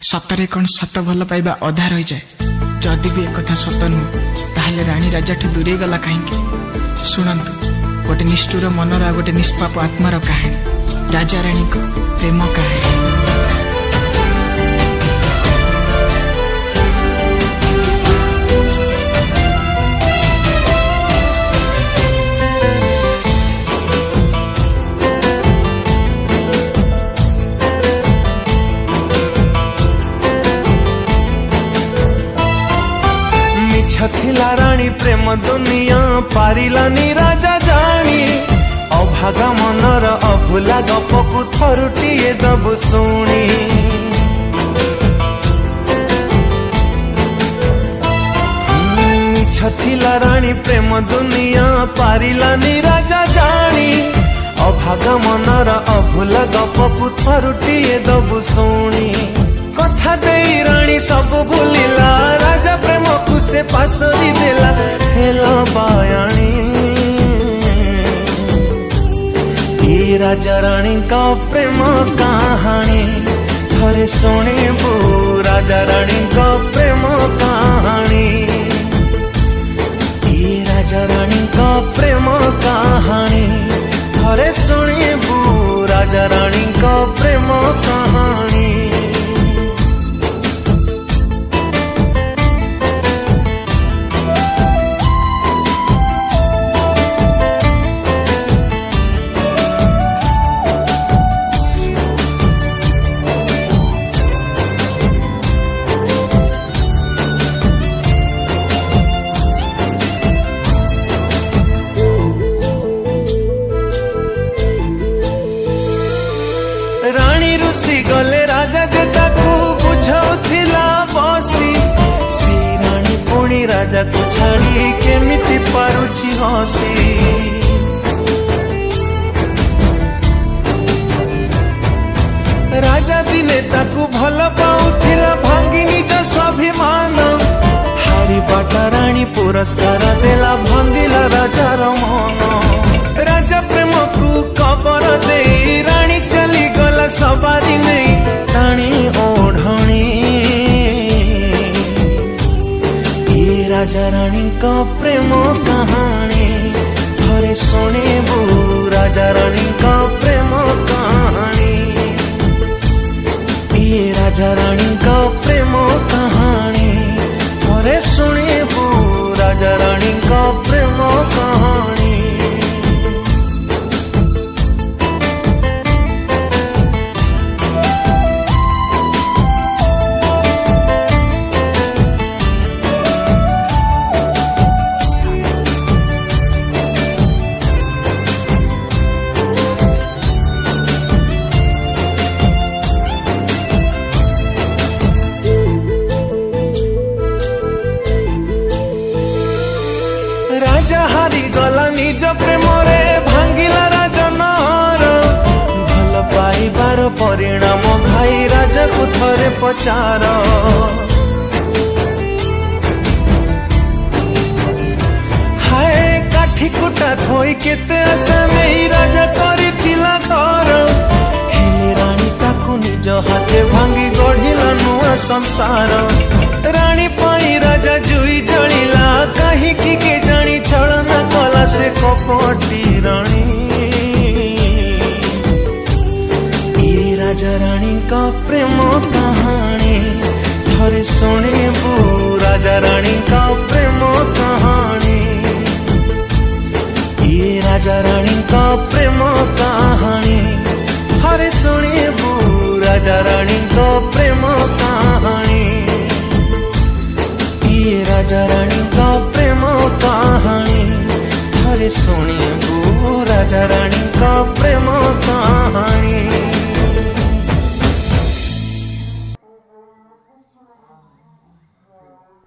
सतरे कौन सत भल पाइबा अधा रही जाए। जदि भी एक सत नुह ताहले राणी राजा ठू दूरे गला कहीं। शुणु गोटे निष्ठुर मनर आ गोटे निष्पाप आत्मार कहानी, राजा राणी को प्रेम कहानी। थिला राणी प्रेम दुनिया पारिलानी राजा जानी। अभागा मनर अभुला गपकु थरुटिए दबु शुणी। थिला राणी प्रेम दुनिया पारिलानी राजा जानी। अभागा मनर अभुला गपकु थरुटिए दबु शुणी। कथा देई राणी सब भूलिला, राजा प्रेम को से पासरी देला। हेलो बायाणी ये राजा रानी का प्रेम कहानी। थरे शुणिबू राजा रानी का प्रेम कहानी। ये राजा रानी का प्रेम कहानी। थरे शुणिबू राजा रानी का प्रेम कहानी। रुसी गले राजा जे ताकू बुझाउथिला बसी। सी राणी पुणी राजा को छाड़ी केमिति पारुछि हसी। राजा दिने ताकू भल पाउथिला भांगी निज स्वाभिमान। हारी बाटा राणी पुरस्कार देला भांगिला राजार मन। राजा प्रेम को खबर दे राणी चली गला सवारी नहीं टाणी ओढ़णी। ये राजा रानी का प्रेम कहानी। थरे शुणिबू राजा रानी का प्रेम कहानी। ये राजा रानी का प्रेम कहानी। थरे शुणिबू राजा रानी का प्रेम कहानी। राजा हारी गला निज प्रेम रे भांगिला राजनर। भल पाइबार परिणाम भाई राजा को थरे पचार। हाय काठी कुटा थोई केते आशा नहीं राजा करिथिला घर। हेले राणी ताकू निज हाथे भांगी गढ़िला नुआ संसार। राणी पाई राजा जुई जलिला कहीं की के जानी छलना कला से कपटी रानी। ये राजा रानी का प्रेम कहानी। थरे शुणिबू राजा रानी का प्रेम कहानी। ये राजा रानी का प्रेम कहानी। थरे शुणिबू राजा रानी का प्रेम कहानी। ये राजा रानी का प्रेम कहानी। थरे शुणिबू राजा रानी का प्रेम